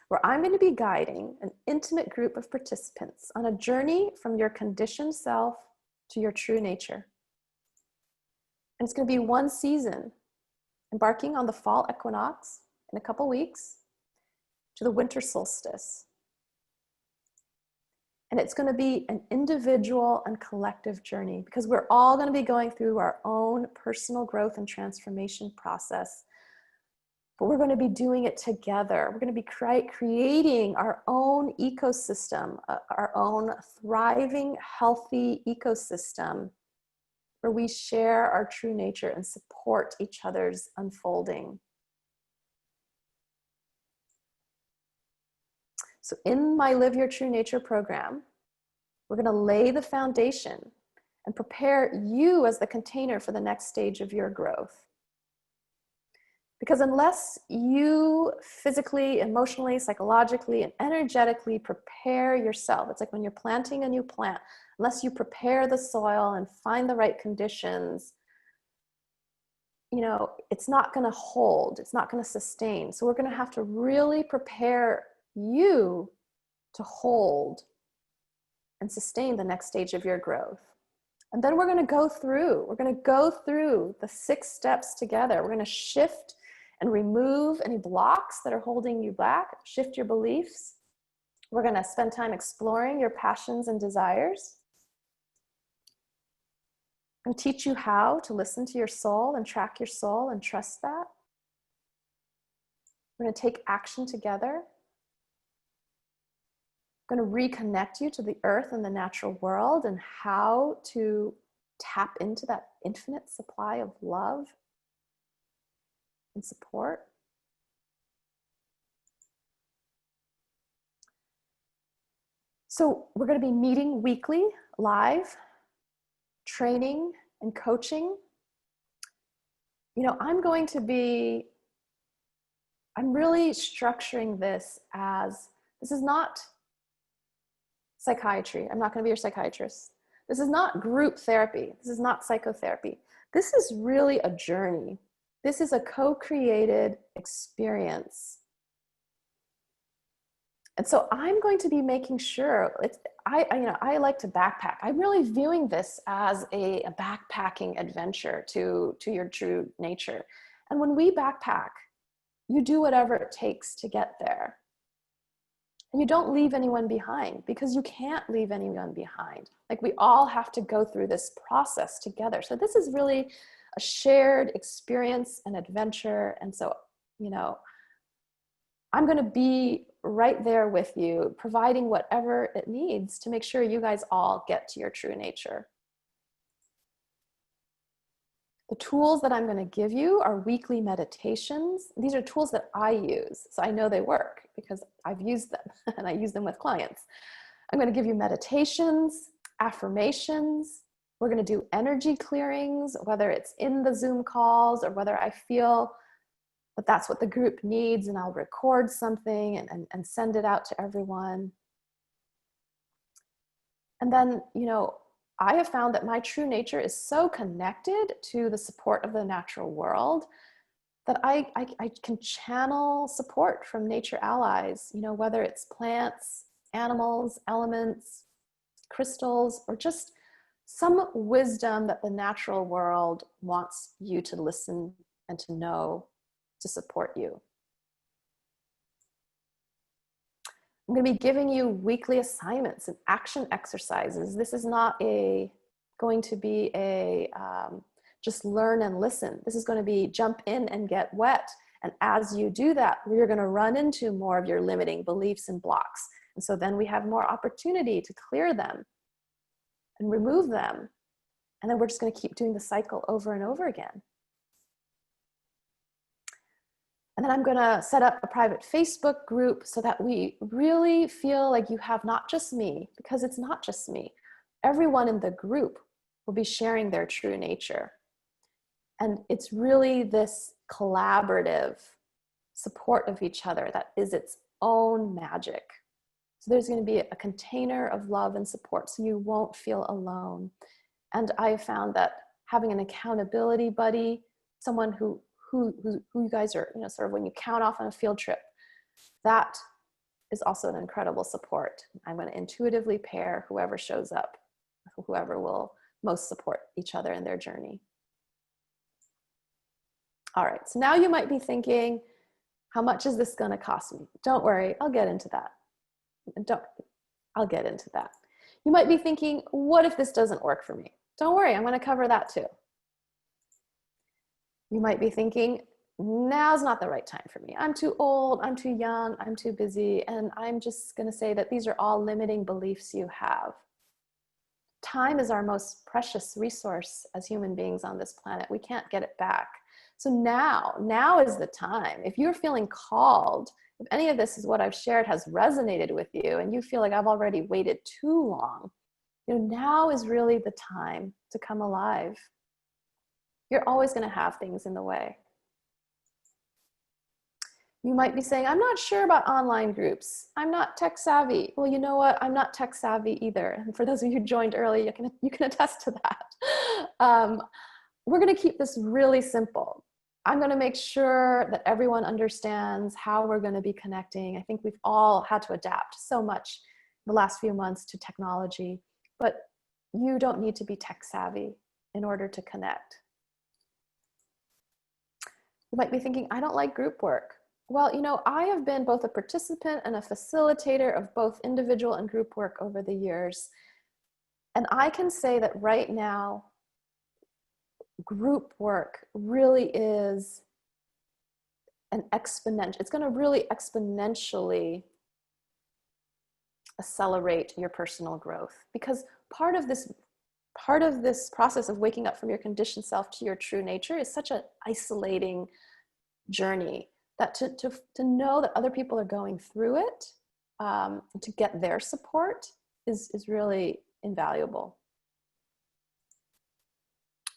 where I'm going to be guiding an intimate group of participants on a journey from your conditioned self to your true nature. And it's going to be one season, embarking on the fall equinox in a couple weeks to the winter solstice. And it's going to be an individual and collective journey, because we're all going to be going through our own personal growth and transformation process. But we're going to be doing it together. We're going to be creating our own ecosystem, our own thriving, healthy ecosystem where we share our true nature and support each other's unfolding. So in my Live Your True Nature program, we're going to lay the foundation and prepare you as the container for the next stage of your growth. Because unless you physically, emotionally, psychologically, and energetically prepare yourself, it's like when you're planting a new plant, unless you prepare the soil and find the right conditions, it's not going to hold, it's not going to sustain. So we're going to have to really prepare you to hold and sustain the next stage of your growth. And then we're going to go through the 6 steps together. We're going to shift and remove any blocks that are holding you back, shift your beliefs. We're going to spend time exploring your passions and desires. I'm going to teach you how to listen to your soul and track your soul and trust that. We're going to take action together. I'm going to reconnect you to the earth and the natural world and how to tap into that infinite supply of love and support. So we're going to be meeting weekly, live, training and coaching. I'm really structuring this is not psychiatry. I'm not going to be your psychiatrist. This is not group therapy. This is not psychotherapy. This is really a journey. This is a co-created experience. And so I'm going to be making sure I like to backpack. I'm really viewing this as a backpacking adventure to your true nature. And when we backpack, you do whatever it takes to get there. And you don't leave anyone behind, because you can't leave anyone behind. Like, we all have to go through this process together. So this is really a shared experience and adventure. And so, I'm going to be right there with you, providing whatever it needs to make sure you guys all get to your true nature. The tools that I'm going to give you are weekly meditations. These are tools that I use, so I know they work because I've used them and I use them with clients. I'm going to give you meditations, affirmations. We're going to do energy clearings, whether it's in the Zoom calls or whether I feel that that's what the group needs, and I'll record something and send it out to everyone. And then, I have found that my true nature is so connected to the support of the natural world that I can channel support from nature allies, whether it's plants, animals, elements, crystals, or just some wisdom that the natural world wants you to listen and to know to support you. I'm going to be giving you weekly assignments and action exercises. This is not going to be just learn and listen. This is going to be jump in and get wet. And as you do that, you're going to run into more of your limiting beliefs and blocks. And so then we have more opportunity to clear them and remove them. And then we're just going to keep doing the cycle over and over again. And then I'm going to set up a private Facebook group so that we really feel like you have not just me, because it's not just me. everyone in the group will be sharing their true nature. And it's really this collaborative support of each other that is its own magic. So there's going to be a container of love and support, so you won't feel alone. And I found that having an accountability buddy, someone who you guys are, sort of when you count off on a field trip, that is also an incredible support. I'm going to intuitively pair whoever shows up, whoever will most support each other in their journey. All right, so now you might be thinking, how much is this going to cost me? Don't worry, I'll get into that. I'll get into that. You might be thinking, what if this doesn't work for me? Don't worry, I'm going to cover that too. You might be thinking, now's not the right time for me. I'm too old, I'm too young, I'm too busy, and I'm just going to say that these are all limiting beliefs you have. Time is our most precious resource as human beings on this planet. We can't get it back. So now is the time. If you're feeling called, if any of this is what I've shared has resonated with you and you feel like I've already waited too long, now is really the time to come alive. You're always going to have things in the way. You might be saying, I'm not sure about online groups. I'm not tech savvy. Well, you know what? I'm not tech savvy either. And for those of you who joined early, you can attest to that. We're going to keep this really simple. I'm going to make sure that everyone understands how we're going to be connecting. I think we've all had to adapt so much the last few months to technology, but you don't need to be tech savvy in order to connect. You might be thinking, I don't like group work. Well, I have been both a participant and a facilitator of both individual and group work over the years. And I can say that right now, group work really is it's going to really exponentially accelerate your personal growth, because part of this process of waking up from your conditioned self to your true nature is such an isolating journey that to know that other people are going through it, to get their support is really invaluable.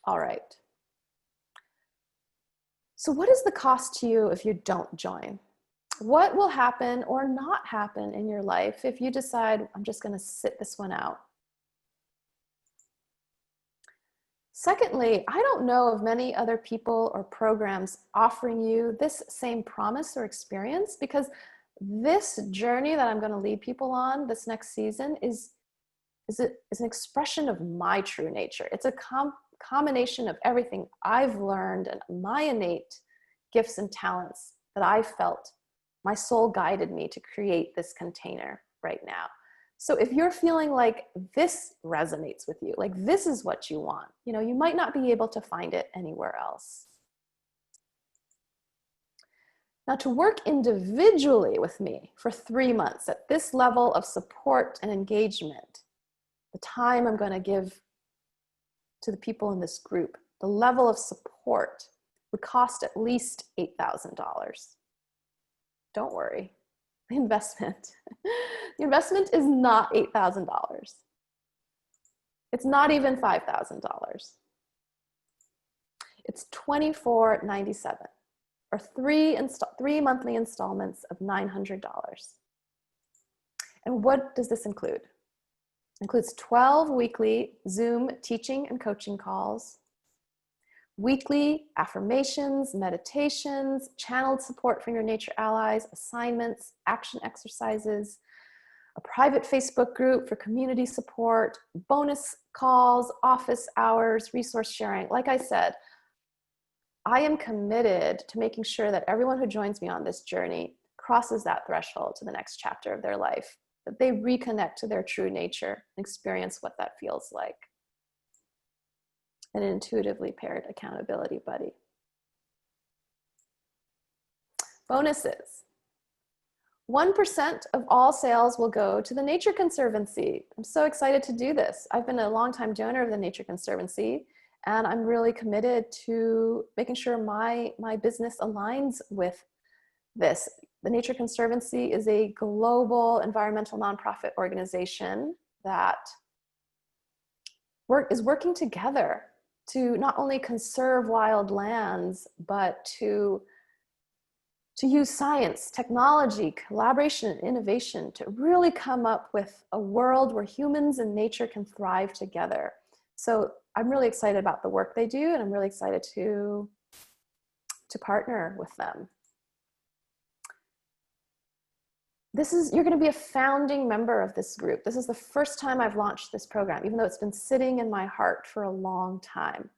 All right. So what is the cost to you if you don't join? What will happen or not happen in your life if you decide, I'm just going to sit this one out? Secondly, I don't know of many other people or programs offering you this same promise or experience, because this journey that I'm going to lead people on this next season is an expression of my true nature. It's a combination of everything I've learned and my innate gifts and talents that I felt my soul guided me to create this container right now. So if you're feeling like this resonates with you, like this is what you want, you might not be able to find it anywhere else. Now, to work individually with me for 3 months at this level of support and engagement, the time I'm going to give to the people in this group, the level of support would cost at least $8,000. Don't worry, the investment is not $8,000. It's not even $5,000. It's $2,497, or three monthly installments of $900. And what does this include? It includes 12 weekly Zoom teaching and coaching calls, weekly affirmations, meditations, channeled support from your nature allies, assignments, action exercises, a private Facebook group for community support, bonus calls, office hours, resource sharing. Like I said, I am committed to making sure that everyone who joins me on this journey crosses that threshold to the next chapter of their life, that they reconnect to their true nature and experience what that feels like. An intuitively paired accountability buddy. Bonuses. 1% of all sales will go to the Nature Conservancy. I'm so excited to do this. I've been a longtime donor of the Nature Conservancy, and I'm really committed to making sure my business aligns with this. The Nature Conservancy is a global environmental nonprofit organization that is working together to not only conserve wild lands, but to use science, technology, collaboration, and innovation to really come up with a world where humans and nature can thrive together. So I'm really excited about the work they do, and I'm really excited to partner with them. You're going to be a founding member of this group. This is the first time I've launched this program, even though it's been sitting in my heart for a long time.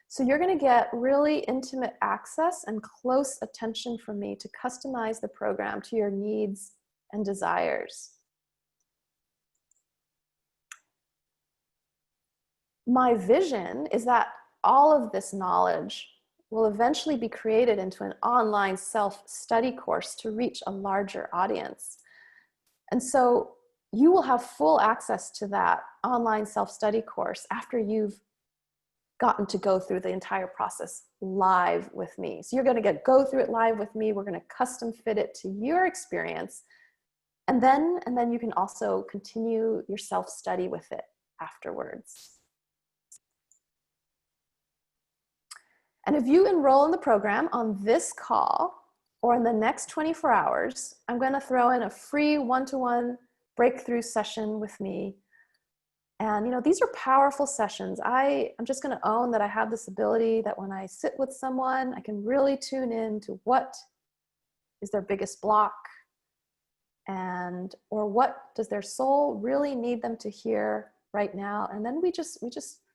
So you're going to get really intimate access and close attention from me to customize the program to your needs and desires. My vision is that all of this knowledge will eventually be created into an online self-study course to reach a larger audience. And so you will have full access to that online self-study course after you've gotten to go through the entire process live with me. So you're going to go through it live with me. We're going to custom fit it to your experience. And then you can also continue your self-study with it afterwards. And if you enroll in the program on this call or in the next 24 hours, I'm going to throw in a free one-to-one breakthrough session with me. And these are powerful sessions. I'm just going to own that I have this ability that when I sit with someone, I can really tune in to what is their biggest block, or what does their soul really need them to hear right now. And then we just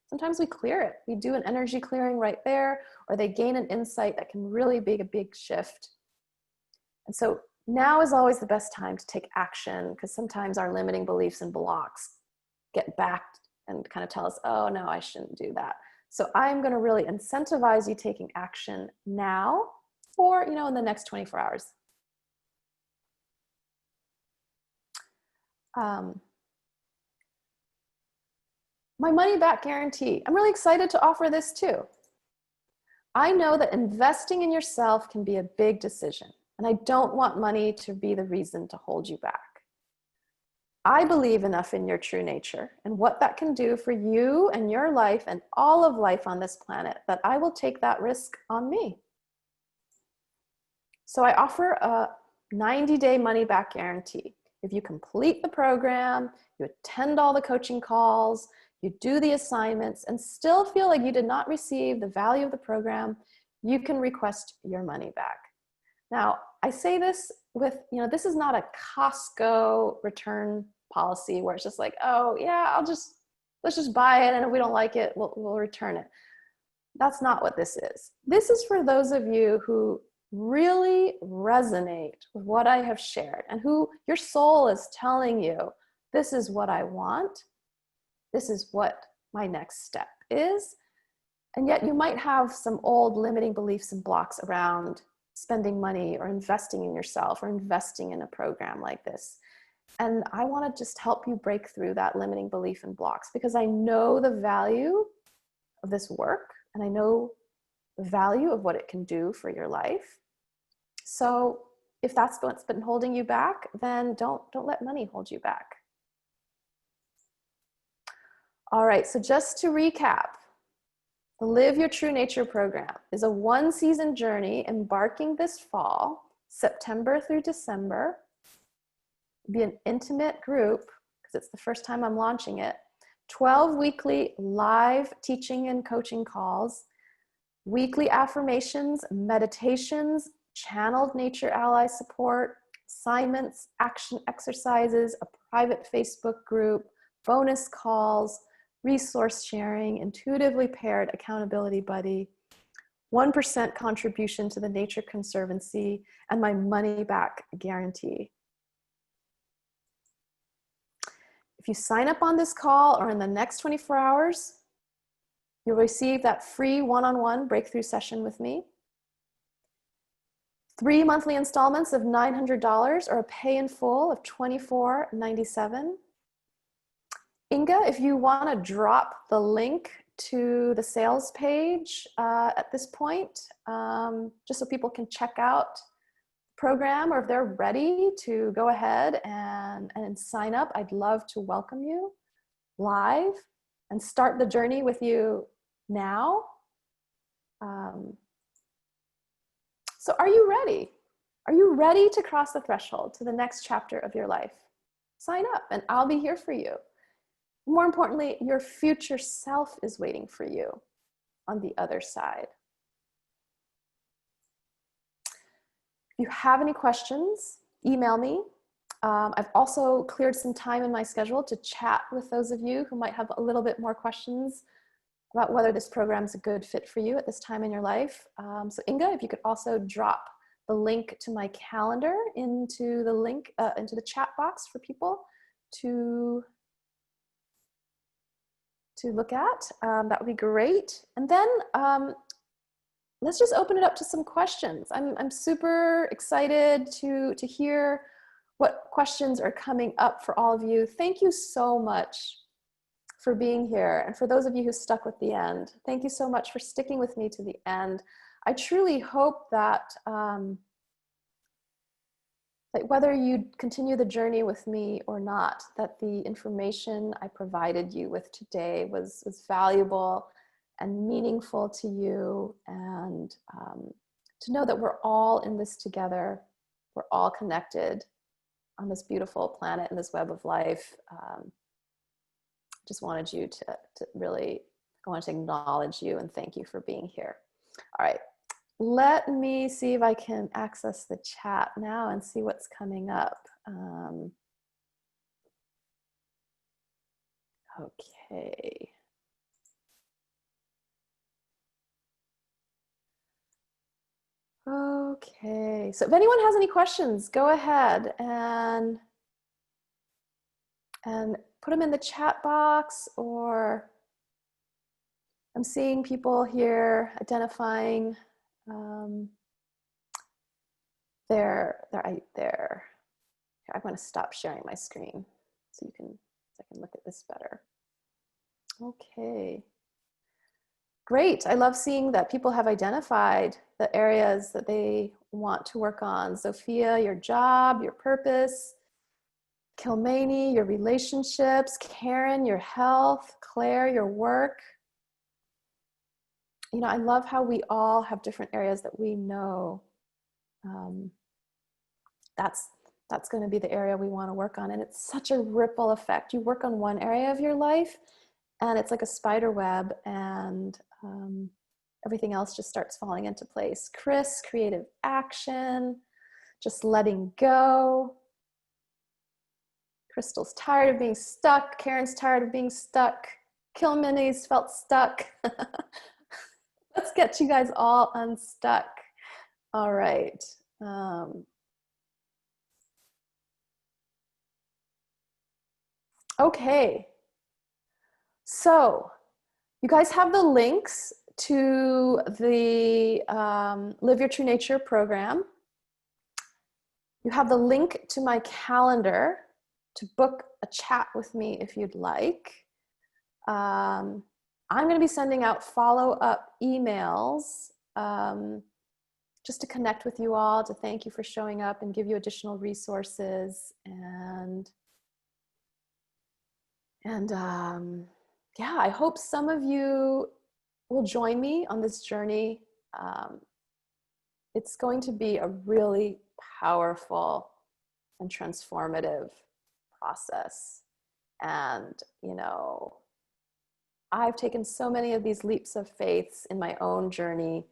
sometimes we clear it. We do an energy clearing right there, or they gain an insight that can really be a big shift. And so now is always the best time to take action, because sometimes our limiting beliefs and blocks get back and kind of tell us, oh no, I shouldn't do that. So I'm going to really incentivize you taking action now, or in the next 24 hours. My money back guarantee. I'm really excited to offer this too. I know that investing in yourself can be a big decision, and I don't want money to be the reason to hold you back. I believe enough in your true nature and what that can do for you and your life and all of life on this planet that I will take that risk on me. So I offer a 90-day money-back guarantee. If you complete the program, you attend all the coaching calls, you do the assignments, and still feel like you did not receive the value of the program, you can request your money back. Now, I say this with, this is not a Costco return policy where it's just like, oh yeah, let's just buy it, and if we don't like it, we'll return it. That's not what this is. This is for those of you who really resonate with what I have shared, and who your soul is telling you, this is what I want, this is what my next step is. And yet you might have some old limiting beliefs and blocks around spending money or investing in yourself or investing in a program like this. And I want to just help you break through that limiting belief and blocks, because I know the value of this work, and I know the value of what it can do for your life. So if that's what's been holding you back, then don't let money hold you back. All right, so just to recap, the Live Your True Nature program is a 1-season journey embarking this fall, September through December. It'll be an intimate group, because it's the first time I'm launching it. 12 weekly live teaching and coaching calls, weekly affirmations, meditations, channeled nature ally support, assignments, action exercises, a private Facebook group, bonus calls, resource sharing, intuitively paired accountability buddy, 1% contribution to the Nature Conservancy, and my money back guarantee. If you sign up on this call or in the next 24 hours, you'll receive that free one-on-one breakthrough session with me, 3 monthly installments of $900 or a pay in full of $24.97. Inga, if you want to drop the link to the sales page at this point, just so people can check out the program, or if they're ready to go ahead and sign up, I'd love to welcome you live. and start the journey with you now. So are you ready? Are you ready to cross the threshold to the next chapter of your life? Sign up and I'll be here for you. More importantly, your future self is waiting for you on the other side. If you have any questions, email me. I've also cleared some time in my schedule to chat with those of you who might have a little bit more questions about whether this program is a good fit for you at this time in your life. So Inga, if you could also drop the link to my calendar into the chat box for people to look at, that would be great. And then let's just open it up to some questions. I'm super excited to hear what questions are coming up for all of you. Thank you so much for being here. And for those of you who stuck with the end, thank you so much for sticking with me to the end. I truly hope that, that whether you continue the journey with me or not, that the information I provided you with today was valuable and meaningful to you, and to know that we're all in this together. We're all connected on this beautiful planet and this web of life. Just wanted you to really, I want to acknowledge you and thank you for being here. All right, let me see if I can access the chat now and see what's coming up. Okay. Okay, so if anyone has any questions, go ahead and put them in the chat box, or I'm seeing people here identifying there. I'm going to stop sharing my screen so I can look at this better. Okay. Great. I love seeing that people have identified the areas that they want to work on. Sophia, your job, your purpose. Kilmani, your relationships. Karen, your health. Claire, your work. You know, I love how we all have different areas that we know that's going to be the area we want to work on. And it's such a ripple effect. You work on one area of your life and it's like a spider web, and everything else just starts falling into place. Chris, creative action, just letting go. Crystal's tired of being stuck. Karen's tired of being stuck. Kilmani's felt stuck. Let's get you guys all unstuck. All right. Okay. So you guys have the links to the Live Your True Nature program. You have the link to my calendar to book a chat with me if you'd like. I'm going to be sending out follow-up emails just to connect with you all, to thank you for showing up and give you additional resources. And yeah, I hope some of you will join me on this journey. It's going to be a really powerful and transformative process. And, you know, I've taken so many of these leaps of faith in my own journey.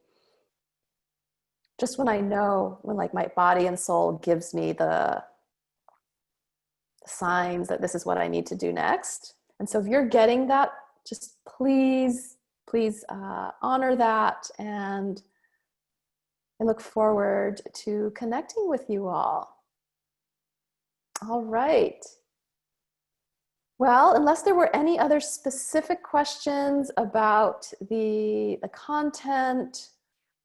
Just when I know, when like my body and soul gives me the signs that this is what I need to do next. And so if you're getting that, just please honor that. And I look forward to connecting with you all. All right. Well, unless there were any other specific questions about the content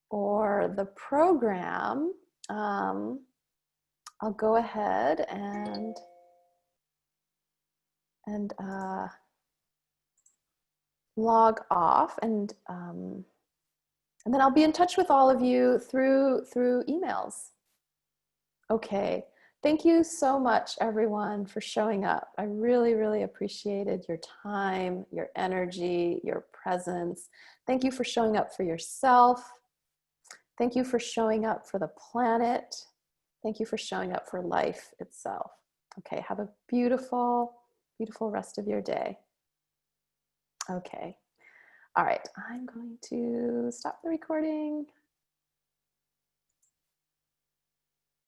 or the program, I'll go ahead and log off, and then I'll be in touch with all of you through emails. Okay, Thank you so much, everyone, for showing up. I really, really appreciated your time, your energy, your presence. Thank you for showing up for yourself. Thank you for showing up for the planet. Thank you for showing up for life itself. Okay, have a beautiful, beautiful rest of your day. Okay. All right, I'm going to stop the recording.